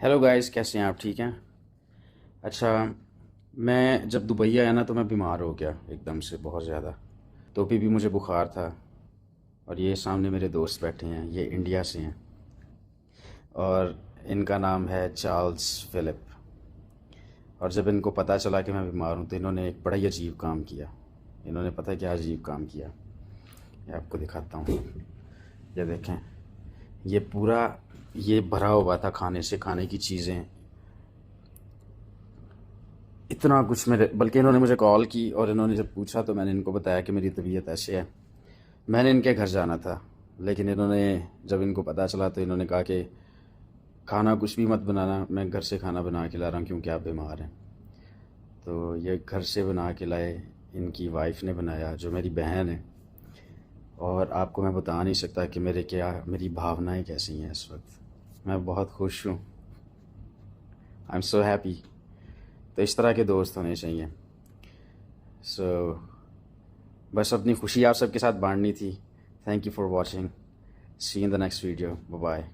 Hello guys, कैसे हैं आप? ठीक हैं? अच्छा, मैं जब दुबई आया ना तो मैं बीमार हो गया एकदम से बहुत ज़्यादा। तो भी मुझे बुखार था। और ये सामने मेरे दोस्त बैठे हैं, ये इंडिया से हैं। और इनका नाम है चार्ल्स फिलिप। और जब इनको पता चला कि मैं बीमार हूँ तो इन्होंने एक बड़ा ही अजीब काम किया। इन्होंने पता है क्या अजीब काम किया? ये आपको दिखाता हूँ। ये देखें, ये पूरा ये भरा हुआ था खाने से, खाने की चीज़ें, इतना कुछ मेरे। बल्कि इन्होंने मुझे कॉल की और इन्होंने जब पूछा तो मैंने इनको बताया कि मेरी तबीयत ऐसे है। मैंने इनके घर जाना था, लेकिन इन्होंने, जब इनको पता चला तो इन्होंने कहा कि खाना कुछ भी मत बनाना, मैं घर से खाना बना के ला रहा हूँ क्योंकि आप बीमार हैं। तो ये घर से बना के लाए, इनकी वाइफ ने बनाया जो मेरी बहन है। और आपको मैं बता नहीं सकता कि मेरी भावनाएं कैसी हैं इस वक्त। मैं बहुत खुश हूँ। I am so happy. तो इस तरह के दोस्त होने चाहिए। सो बस अपनी खुशी आप सबके साथ बांटनी थी। Thank you for watching. See in the next video. Bye bye.